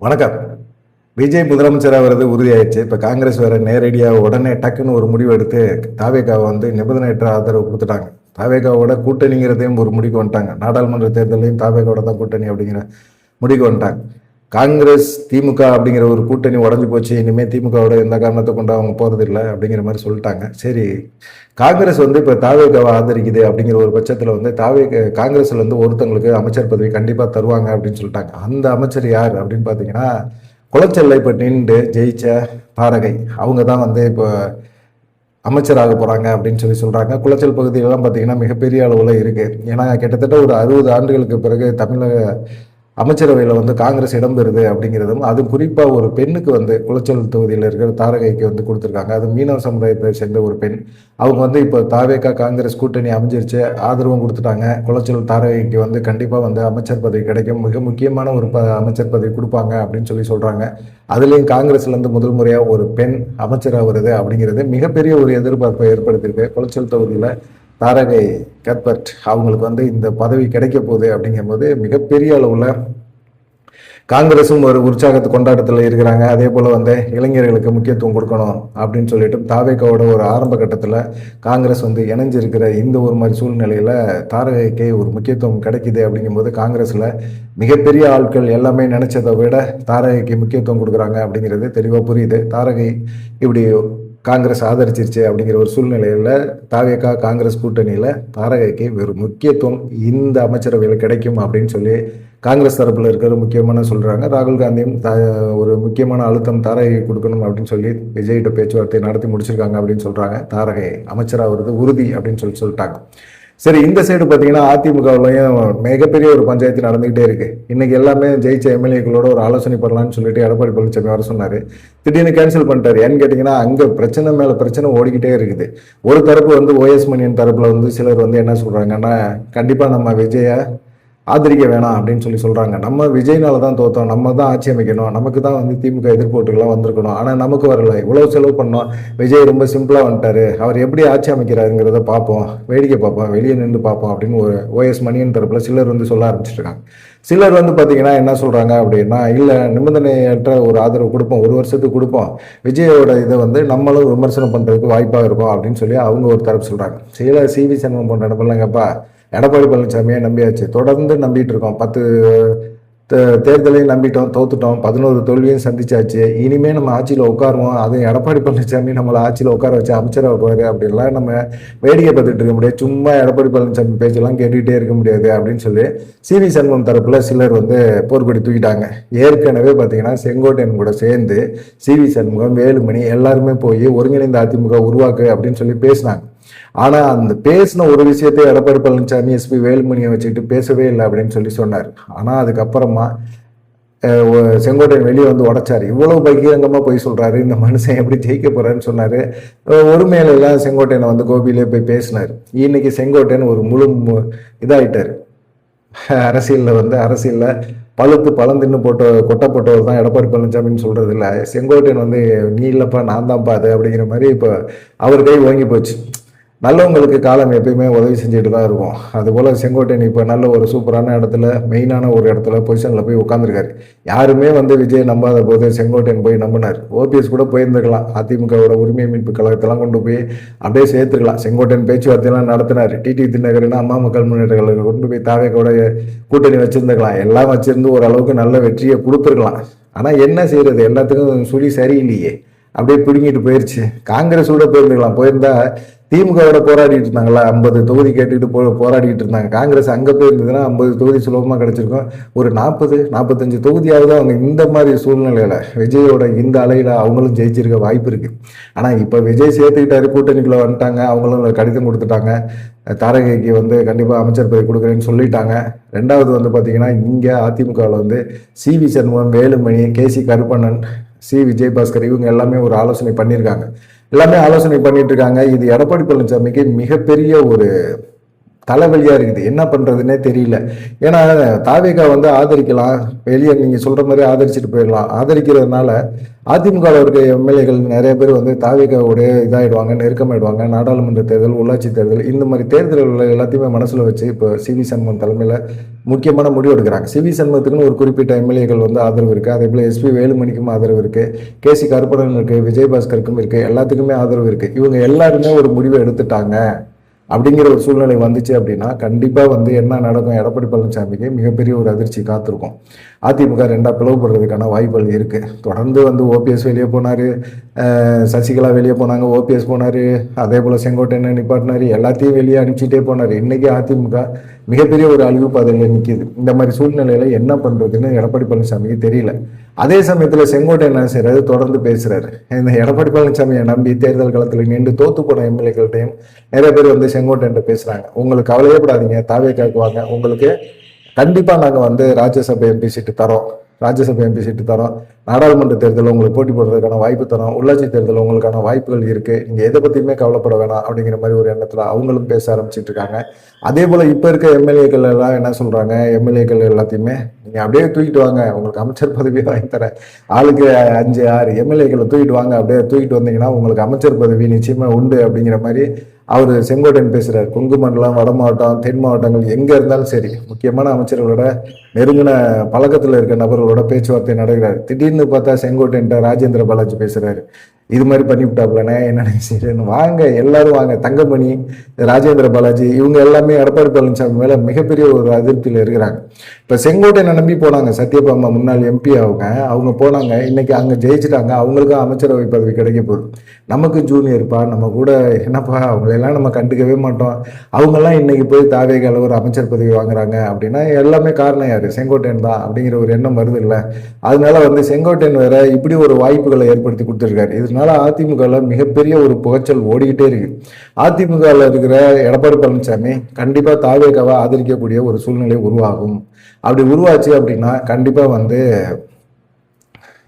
வணக்கம். விஜய் முதலமைச்சராக வர்றது உறுதியாயிடுச்சு. இப்போ காங்கிரஸ் வேற நேரடியாக உடனே டக்குன்னு ஒரு முடிவு எடுத்து தாவேகாவை வந்து நிபந்தனையற்ற ஆதரவு கொடுத்துட்டாங்க. தாவேகாவோட கூட்டணிங்கிறதையும் ஒரு முடிவு வந்துட்டாங்க. நாடாளுமன்ற தேர்தலையும் தாவேகாவோட தான் கூட்டணி அப்படிங்கிற முடிவு வந்துட்டாங்க. காங்கிரஸ் திமுக அப்படிங்கிற ஒரு கூட்டணி உடஞ்சி போச்சு, இனிமேல் திமுகவோட எந்த காரணத்தை கொண்டு அவங்க போகிறது இல்லை அப்படிங்கிற மாதிரி சொல்லிட்டாங்க. சரி, காங்கிரஸ் வந்து இப்போ தாவேகாவை ஆதரிக்குது அப்படிங்கிற ஒரு பட்சத்தில் வந்து காங்கிரஸ்ல இருந்து ஒருத்தங்களுக்கு அமைச்சர் பதவி கண்டிப்பாக தருவாங்க அப்படின்னு சொல்லிட்டாங்க. அந்த அமைச்சர் யார் அப்படின்னு பார்த்தீங்கன்னா, குளச்சல்ல இப்போ நின்று ஜெயிச்ச தாரகை அவங்க தான் வந்து இப்போ அமைச்சராக போகிறாங்க அப்படின்னு சொல்கிறாங்க. குளச்சல் பகுதியிலலாம் பார்த்தீங்கன்னா மிகப்பெரிய அளவில் இருக்குது. ஏன்னா கிட்டத்தட்ட ஒரு 60 ஆண்டுகளுக்கு பிறகு தமிழக அமைச்சரவையில் வந்து காங்கிரஸ் இடம்பெறுது அப்படிங்கிறதும், அது குறிப்பாக ஒரு பெண்ணுக்கு வந்து குளச்சல் தொகுதியில் இருக்கிற தாரகைக்கு வந்து கொடுத்துருக்காங்க. அது மீனவ சமுதாயத்தை சேர்ந்த ஒரு பெண். அவங்க வந்து இப்போ தாவேகா காங்கிரஸ் கூட்டணி அமைஞ்சிருச்சு, ஆதரவும் கொடுத்துட்டாங்க. குளச்சல் தாரகைக்கு வந்து கண்டிப்பாக வந்து அமைச்சர் பதவி கிடைக்கும், மிக முக்கியமான ஒரு அமைச்சர் பதவி கொடுப்பாங்க அப்படின்னு சொல்கிறாங்க. அதுலேயும் காங்கிரஸ்லேருந்து முதல் முறையாக ஒரு பெண் அமைச்சராக வருது அப்படிங்கிறது மிகப்பெரிய ஒரு எதிர்பார்ப்பை ஏற்படுத்தியிருக்கு. குளச்சல் தொகுதியில் தாரகை கத்பர்ட் அவங்களுக்கு வந்து இந்த பதவி கிடைக்க போகுது அப்படிங்கும்போது மிகப்பெரிய அளவில் காங்கிரஸும் ஒரு உற்சாகத்து கொண்டாட்டத்தில் இருக்கிறாங்க. அதே போல் வந்து இளைஞர்களுக்கு முக்கியத்துவம் கொடுக்கணும் அப்படின்னு சொல்லிட்டு தாவேகாவோட ஒரு ஆரம்ப கட்டத்தில் காங்கிரஸ் வந்து இணைஞ்சிருக்கிற இந்த ஒரு மாதிரி சூழ்நிலையில் தாரகைக்கு ஒரு முக்கியத்துவம் கிடைக்குது அப்படிங்கும்போது காங்கிரஸில் மிகப்பெரிய ஆட்கள் எல்லாமே நினைச்சதை விட தாரகைக்கு முக்கியத்துவம் கொடுக்குறாங்க அப்படிங்கிறது தெளிவாக புரியுது. தாரகை இப்படி காங்கிரஸ் ஆதரிச்சிருச்சு அப்படிங்கிற ஒரு சூழ்நிலையில் தாவேகா காங்கிரஸ் கூட்டணியில் தாரகைக்கு ஒரு முக்கியத்துவம் இந்த அமைச்சரவையில் கிடைக்கும் அப்படின்னு சொல்லி காங்கிரஸ் தரப்பில் இருக்கிற முக்கியமான சொல்கிறாங்க. ராகுல் காந்தியும் ஒரு முக்கியமான அழுத்தம் தாரகை கொடுக்கணும் அப்படின்னு சொல்லி விஜய்கிட்ட பேச்சுவார்த்தை நடத்தி முடிச்சிருக்காங்க அப்படின்னு சொல்கிறாங்க. தாரகை அமைச்சராக வருது உறுதி அப்படின்னு சொல்லிட்டாங்க. சரி, இந்த சைடு பார்த்தீங்கன்னா அதிமுகவுலையும் மிகப்பெரிய ஒரு பஞ்சாயத்து நடந்துகிட்டே இருக்கு. இன்னைக்கு எல்லாமே ஜெயிச்ச எம்எல்ஏக்களோட ஒரு ஆலோசனை பண்ணலான்னு சொல்லிட்டு எடப்பாடி பழனிசாமி வர சொன்னாரு. திடீர்னு கேன்சல் பண்ணிட்டாரு. ஏன்னு கேட்டீங்கன்னா, அங்கே பிரச்சனை மேல பிரச்சனை ஓடிக்கிட்டே இருக்குது. ஒரு தரப்பு வந்து ஓஎஸ் மணியன் தரப்புல வந்து சிலர் வந்து என்ன சொல்றாங்கன்னா, கண்டிப்பா நம்ம விஜய ஆதரிக்க வேணாம் அப்படின்னு சொல்றாங்க. நம்ம விஜய்னால தான் தோத்தோம், நம்ம தான் ஆட்சி அமைக்கணும், நமக்கு தான் வந்து திமுக எதிர்ப்போட்டுகள்லாம் வந்திருக்கணும், ஆனால் நமக்கு வரல, இவ்வளவு செலவு பண்ணோம், விஜய் ரொம்ப சிம்பிளா வந்துட்டாரு, அவர் எப்படி ஆட்சி அமைக்கிறாருங்கிறத பார்ப்போம், வேடிக்கை பார்ப்போம், வெளியே நின்று பார்ப்போம் அப்படின்னு ஒரு ஓஎஸ் மணியன் தரப்புல சிலர் வந்து சொல்ல ஆரம்பிச்சிருக்காங்க. சிலர் வந்து பார்த்தீங்கன்னா என்ன சொல்றாங்க அப்படின்னா, இல்லை நிபந்தனையற்ற ஒரு ஆதரவு கொடுப்போம், ஒரு வருஷத்துக்கு கொடுப்போம், விஜயோட இதை வந்து நம்மளும் விமர்சனம் பண்றதுக்கு வாய்ப்பாக இருக்கும் அப்படின்னு சொல்லி அவங்க ஒரு தரப்பு சொல்றாங்க. சில சிவி சண்முகம் போன்ற இடப்பெல்லாங்கப்பா எடப்பாடி பழனிசாமியை நம்பியாச்சு, தொடர்ந்து நம்பிட்டு இருக்கோம், 10 தேர்தலையும் நம்பிட்டோம், தோத்துட்டோம், 11 தோல்வியும் சந்திச்சாச்சு, இனிமே நம்ம ஆட்சியில் உட்காருவோம், அதுவும் எடப்பாடி பழனிசாமி நம்மளை ஆட்சியில் உட்கார வச்சு அமைச்சராக போவாரு அப்படின்லாம் நம்ம வேடிக்கை பார்த்துட்டு இருக்க முடியாது, சும்மா எடப்பாடி பழனிசாமி பேச்செல்லாம் கேட்டுக்கிட்டே இருக்க முடியாது அப்படின்னு சொல்லி சிவி சண்முகம் தரப்புல சிலர் வந்து போர்க்கொடி தூக்கிட்டாங்க. ஏற்கனவே பார்த்தீங்கன்னா செங்கோட்டையன் கூட சேர்ந்து சிவி சண்முகம், வேலுமணி எல்லாருமே போய் ஒருங்கிணைந்த அதிமுக உருவாக்கு அப்படின்னு சொல்லி பேசினாங்க. ஆனா அந்த பேசின ஒரு விஷயத்தை எடப்பாடி பழனிசாமி எஸ்பி வேலுமணியை வச்சுக்கிட்டு பேசவே இல்லை அப்படின்னு சொன்னார். ஆனா அதுக்கப்புறமா செங்கோட்டையன் வெளியே வந்து உடைச்சாரு. இவ்வளவு பகிரங்கமா போய் சொல்றாரு, இந்த மனுஷன் எப்படி ஜெயிக்க போறாருன்னு சொன்னாரு. ஒருமையில எல்லாம் செங்கோட்டையனை வந்து கோபியிலே போய் பேசினாரு. இன்னைக்கு செங்கோட்டையன் ஒரு முழு இதாயிட்டாரு. அரசியல்ல பழுத்து பழந்தின்னு கொட்டப்பட்டவர் தான் எடப்பாடி பழனிசாமின்னு சொல்றது இல்லை. செங்கோட்டையன் வந்து நீ இல்லப்பா நான் தான்ப்பா அது அப்படிங்கிற மாதிரி இப்போ அவர் கை ஓங்கி போச்சு. நல்லவங்களுக்கு காலம் எப்பயுமே உதவி செஞ்சுட்டு தான் இருக்கும். அதுபோல் செங்கோட்டையன் இப்போ நல்ல ஒரு சூப்பரான இடத்துல, மெயினான ஒரு இடத்துல பொசிஷனில் போய் உட்காந்துருக்காரு. யாருமே வந்து விஜய் நம்பாத போது செங்கோட்டையன் போய் நம்பினார். ஓபிஎஸ் கூட போயிருந்துருக்கலாம், அதிமுகவோட உரிமை மீட்பு கழகத்தெல்லாம் கொண்டு போய் அப்படியே சேர்த்துருக்கலாம். செங்கோட்டையன் பேச்சுவார்த்தையெல்லாம் நடத்தினார். டிடி தினகரன் அம்மா மக்கள் முன்னேற்ற கழகம் கொண்டு போய் தாவேகோட கூட்டணி வச்சிருந்துக்கலாம், எல்லாம் வச்சிருந்து ஓரளவுக்கு நல்ல வெற்றியை கொடுத்துருக்கலாம். ஆனால் என்ன செய்யறது, எல்லாத்துக்கும் சுழி சரியில்லையே, அப்படியே பிடுங்கிட்டு போயிடுச்சு. காங்கிரஸோட போயிருந்தா திமுகவோட போராடிட்டு இருந்தாங்களா, 50 தொகுதி கேட்டுக்கிட்டு போராடிட்டு இருந்தாங்க. காங்கிரஸ் அங்கே போயிருந்ததுன்னா 50 தொகுதி சுலபமாக கிடைச்சிருக்கும். ஒரு 40-45 தொகுதியாவது அவங்க இந்த மாதிரி சூழ்நிலையில விஜயோட இந்த அலையில அவங்களும் ஜெயிச்சிருக்க வாய்ப்பு இருக்கு. ஆனால் இப்போ விஜய் சேர்த்துக்கிட்டாரு, கூட்டணிக்குள்ள வந்துட்டாங்க, அவங்களும் கடிதம் கொடுத்துட்டாங்க, தாரகைக்கு வந்து கண்டிப்பாக அமைச்சர் பதவி கொடுக்குறேன்னு சொல்லிட்டாங்க. ரெண்டாவது வந்து பார்த்தீங்கன்னா, இங்கே அதிமுகவில் வந்து சிவி சண்முகம், வேலுமணி, கேசி கருப்பண்ணன், சி விஜயபாஸ்கர் இவங்க எல்லாமே ஒரு ஆலோசனை பண்ணிட்டு இருக்காங்க. இது எடப்பாடி பழனிசாமிக்கு மிகப்பெரிய ஒரு தலைவலியாக இருக்குது. என்ன பண்ணுறதுன்னே தெரியல. ஏன்னா தாவேகா வந்து ஆதரிக்கலாம், வெளியே நீங்கள் சொல்கிற மாதிரி ஆதரிச்சுட்டு போயிடலாம். ஆதரிக்கிறதுனால அதிமுகவில் இருக்க எம்எல்ஏக்கள் நிறைய பேர் வந்து தாவேகாவுடைய இதாகிடுவாங்க, நெருக்கமாயிடுவாங்க. நாடாளுமன்ற தேர்தல், உள்ளாட்சி தேர்தல், இந்த மாதிரி தேர்தல்கள் எல்லாத்தையுமே மனசில் வச்சு இப்போ சிவி சண்முகம் தலைமையில் முக்கியமான முடிவு எடுக்கிறாங்க. சிவி சண்முகத்துக்குன்னு ஒரு குறிப்பிட்ட எம்எல்ஏக்கள் வந்து ஆதரவு இருக்குது. அதே போல் எஸ்பி வேலுமணிக்கும் ஆதரவு இருக்குது, கேசி கருப்பணன் இருக்குது, விஜயபாஸ்கருக்கும் இருக்குது, எல்லாத்துக்குமே ஆதரவு இருக்குது. இவங்க எல்லாருமே ஒரு முடிவை எடுத்துட்டாங்க அப்படிங்கிற ஒரு சூழ்நிலை வந்துச்சு அப்படின்னா கண்டிப்பாக வந்து என்ன நடக்கும், எடப்பாடி பழனிசாமிக்கு மிகப்பெரிய ஒரு அதிர்ச்சி காத்திருக்கும். அதிமுக ரெண்டா பிளவுபடுறதுக்கான வாய்ப்புகள் இருக்குது. தொடர்ந்து வந்து ஓபிஎஸ் வெளியே போனார், சசிகலா வெளியே போனாங்க, ஓபிஎஸ் போனார், அதே போல் செங்கோட்டையன் நிப்பாட்டினார், எல்லாத்தையும் வெளியே அனுப்பிச்சிட்டே போனார். இன்றைக்கி அதிமுக மிகப்பெரிய ஒரு அழிவு பாதையில் நிற்கிது. இந்த மாதிரி சூழ்நிலையில் என்ன பண்ணுறதுன்னு எடப்பாடி பழனிசாமிக்கு தெரியல. அதே சமயத்தில் செங்கோட்டையன் என்ன செய்கிறாரு, தொடர்ந்து பேசுகிறாரு. இந்த எடப்பாடி பழனிசாமியை நம்பி தேர்தல் களத்தில் நின்று தோத்து போன எம்எல்ஏக்கள்கிட்டையும் நிறைய பேர் வந்து செங்கோட்டையன் பேசுகிறாங்க. உங்களுக்கு கவலையப்படாதீங்க, தாவேகாவுக்கு வாங்க, உங்களுக்கு கண்டிப்பாக நாங்கள் வந்து ராஜ்யசபை எம்பி சீட்டு தரோம், நாடாளுமன்ற தேர்தலில் உங்களுக்கு போட்டி போடுறதுக்கான வாய்ப்பு தரோம், உள்ளாட்சி தேர்தலில் உங்களுக்கான வாய்ப்புகள் இருக்குது, நீங்கள் எதை பற்றியுமே கவலைப்பட வேணாம் அப்படிங்கிற மாதிரி ஒரு எண்ணத்தில் அவங்களும் பேச ஆரம்பிச்சிட்டு இருக்காங்க. அதே போல் இப்போ இருக்க எம்எல்ஏக்கள் எல்லாம் என்ன சொல்கிறாங்க, எம்எல்ஏக்கள் எல்லாத்தையுமே நீங்கள் அப்படியே தூக்கிட்டு வாங்க, உங்களுக்கு அமைச்சர் பதவியை வாங்கி தரேன், ஆளுக்கு 5-6 எம்எல்ஏக்களை தூக்கிட்டு வாங்க, அப்படியே தூக்கிட்டு வந்தீங்கன்னா உங்களுக்கு அமைச்சர் பதவி நிச்சயமாக உண்டு அப்படிங்கிற மாதிரி அவர் செங்கோட்டையன் பேசுகிறார். கொங்கு மண்டலம், வட மாவட்டம், தென் மாவட்டங்கள் எங்கே இருந்தாலும் சரி முக்கியமான அமைச்சர்களோட நெருங்கின பழக்கத்தில் இருக்க நபர்களோட பேச்சுவார்த்தை நடக்கிறார். திடீர்னு பார்த்தா செங்கோட்டையன் ராஜேந்திர பாலாஜி பேசுகிறாரு, இது மாதிரி பண்ணிவிட்டாப்லண்ணே, என்ன செய்யறேன்னு, வாங்க எல்லாரும் வாங்க. தங்கமணி, ராஜேந்திர பாலாஜி இவங்க எல்லாமே எடப்பாடி பழனிசாமி மேலே மிகப்பெரிய ஒரு அதிருப்தியில் இருக்கிறாங்க. இப்போ செங்கோட்டையனை நம்பி போனாங்க, சத்யபாமா முன்னாள் எம்பி அவங்க போனாங்க, இன்னைக்கு அங்கே ஜெயிச்சுட்டாங்க, அவங்களுக்கும் அமைச்சரவை பதவி கிடைக்க போகுது. நமக்கு ஜூனியர்ப்பா, நம்ம கூட என்னப்பா, அவங்களெல்லாம் நம்ம கண்டுக்கவே மாட்டோம், அவங்கெல்லாம் இன்னைக்கு போய் தாவேகால ஒரு அமைச்சர் பதவி வாங்குறாங்க அப்படின்னா எல்லாமே காரணம் யாரு, செங்கோட்டையன் தான் அப்படிங்கிற ஒரு எண்ணம் வருது இல்லை. அதனால வந்து செங்கோட்டையன் வேற இப்படி ஒரு வாய்ப்புகளை ஏற்படுத்தி கொடுத்துருக்காரு. இதனால அதிமுகவில் மிகப்பெரிய ஒரு புகைச்சல் ஓடிக்கிட்டே இருக்கு. அதிமுகவில் இருக்கிற எடப்பாடி பழனிசாமி கண்டிப்பாக தாவேகாவை ஆதரிக்கக்கூடிய ஒரு சூழ்நிலை உருவாகும். அப்படி உருவாச்சு அப்படின்னா கண்டிப்பாக வந்து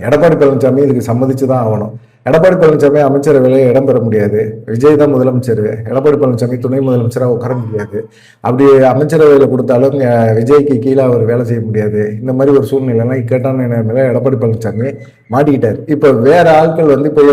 எடப்பாடி பழனிசாமி இதுக்கு சம்மதிச்சு தான் ஆகணும். எடப்பாடி பழனிசாமி அமைச்சரவையில் இடம்பெற முடியாது, விஜய் தான் முதலமைச்சர், எடப்பாடி பழனிசாமி துணை முதலமைச்சராக உட்கார முடியாது. அப்படி அமைச்சரவையில் கொடுத்தாலும் விஜய்க்கு கீழே அவர் வேலை செய்ய முடியாது. இந்த மாதிரி ஒரு சூழ்நிலைலாம் இக்கட்டான நிலைமையில எடப்பாடி பழனிசாமி மாட்டிக்கிட்டார். இப்போ வேற ஆட்கள் வந்து இப்போ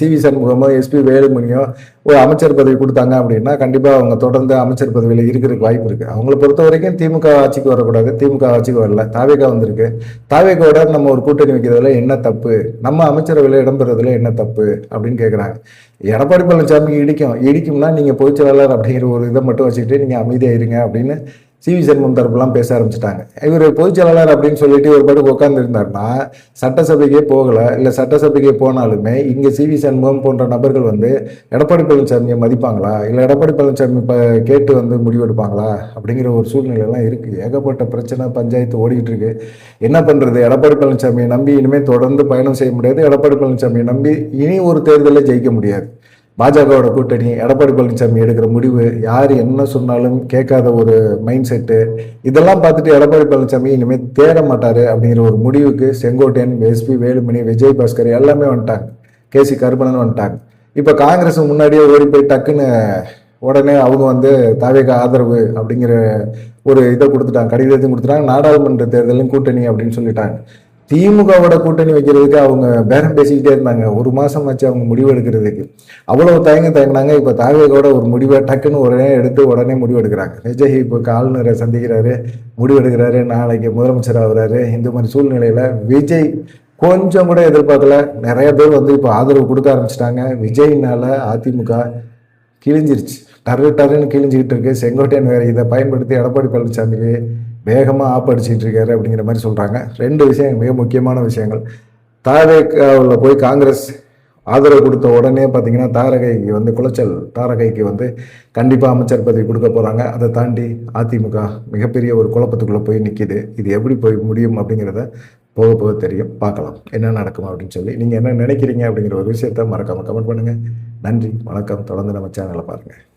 சிவி சண்முகமோ எஸ்பி வேலுமணியோ ஒரு அமைச்சர் பதவி கொடுத்தாங்க அப்படின்னா கண்டிப்பாக அவங்க தொடர்ந்து அமைச்சர் பதவியில் இருக்கிறதுக்கு வாய்ப்பு இருக்குது. அவங்கள பொறுத்த வரைக்கும் திமுக ஆட்சிக்கு வரக்கூடாது, திமுக ஆட்சிக்கு வரல, தாவேகா வந்திருக்கு, தாவேகாவோட நம்ம ஒரு கூட்டணி வைக்கிறதுல என்ன தப்பு, நம்ம அமைச்சரவையில் இடம்பெறதுல என்ன தப்பு அப்படின்னு கேட்குறாங்க. எடப்பாடி பழனிசாமி இடிக்கும்னா நீங்கள் பொதுச் செயலாளர் அப்படிங்கிற ஒரு இதை மட்டும் வச்சுக்கிட்டு நீங்கள் அமைதியாக இருங்க அப்படின்னு சிவி சண்முகம் தரப்புலாம் பேச ஆரம்பிச்சிட்டாங்க. இவர் பொதுச் செயலாளர் அப்படின்னு சொல்லிட்டு ஒரு பாட்டுக்கு உட்கார்ந்து இருந்தாருன்னா சட்டசபைக்கே போகலை, இல்லை சட்டசபைக்கே போனாலுமே இங்கே சிவி சண்முகம் போன்ற நபர்கள் வந்து எடப்பாடி பழனிசாமியை மதிப்பாங்களா, இல்லை எடப்பாடி பழனிசாமி கேட்டு வந்து முடிவெடுப்பாங்களா அப்படிங்கிற ஒரு சூழ்நிலையெல்லாம் இருக்குது. ஏகப்பட்ட பிரச்சனை, பஞ்சாயத்து ஓடிக்கிட்டு இருக்கு. என்ன பண்ணுறது, எடப்பாடி பழனிசாமியை நம்பி இனிமேல் தொடர்ந்து பயணம் செய்ய முடியாது, எடப்பாடி பழனிசாமியை நம்பி இனி ஒரு தேர்தலில் ஜெயிக்க முடியாது. பாஜகவோட கூட்டணி, எடப்பாடி பழனிசாமி எடுக்கிற முடிவு, யார் என்ன சொன்னாலும் கேட்காத ஒரு மைண்ட் செட்டு, இதெல்லாம் பார்த்துட்டு எடப்பாடி பழனிசாமி இனிமேல் தேட மாட்டாரு அப்படிங்கிற ஒரு முடிவுக்கு செங்கோட்டையன், எஸ்பி வேலுமணி, விஜயபாஸ்கர் எல்லாமே வந்துட்டாங்க, கேசி கருப்பணன் வந்துட்டாங்க. இப்போ காங்கிரஸ் முன்னாடியே ஓடி போய் டக்குன்னு உடனே அவங்க வந்து தாவேகா ஆதரவு அப்படிங்கிற ஒரு இதை கொடுத்துட்டாங்க, கடிதத்தையும் கொடுத்துட்டாங்க, நாடாளுமன்ற தேர்தலும் கூட்டணி அப்படின்னு சொல்லிட்டாங்க. திமுகவோட கூட்டணி வைக்கிறதுக்கு அவங்க பேரம் பேசிக்கிட்டே இருந்தாங்க, ஒரு மாசம் ஆச்சு அவங்க முடிவு எடுக்கிறதுக்கு. அவ்வளவு தயங்கினாங்க. இப்போ தாவேகோட ஒரு முடிவை டக்குன்னு உடனே எடுத்து உடனே முடிவு எடுக்கிறாங்க. விஜய் இப்போ ஆளுநரை சந்திக்கிறாரு, முடிவு எடுக்கிறாரு, நாளைக்கு முதலமைச்சர் ஆகுறாரு. இந்த மாதிரி சூழ்நிலையில விஜய் கொஞ்சம் கூட எதிர்பார்க்கல. நிறைய பேர் வந்து இப்போ ஆதரவு கொடுக்க ஆரம்பிச்சிட்டாங்க. விஜய்னால அதிமுக கிழிஞ்சிருச்சு, டருன்னு கிழிஞ்சிக்கிட்டு இருக்கு. செங்கோட்டையன் வேற இதை பயன்படுத்தி எடப்பாடி பழனிசாமிக்கு வேகமாக ஆப்படிச்சிட்டு இருக்காரு அப்படிங்கிற மாதிரி சொல்கிறாங்க. 2 விஷயங்கள் மிக முக்கியமான விஷயங்கள். தாவேகாவில் போய் காங்கிரஸ் ஆதரவு கொடுத்த உடனே பார்த்தீங்கன்னா தாரகைக்கு வந்து குளச்சல், தாரகைக்கு வந்து கண்டிப்பாக அமைச்சர் பதவி கொடுக்க போகிறாங்க. அதை தாண்டி அதிமுக மிகப்பெரிய ஒரு குழப்பத்துக்குள்ளே போய் நிற்கிது. இது எப்படி போய் முடியும் அப்படிங்கிறத போக போக தெரியும், பார்க்கலாம் என்ன நடக்கும் அப்படின்னு சொல்லி. நீங்கள் என்ன நினைக்கிறீங்க அப்படிங்கிற ஒரு விஷயத்த மறக்காமல் கமெண்ட் பண்ணுங்கள். நன்றி, வணக்கம். தொடர்ந்து நம்ம சேனலை பாருங்கள்.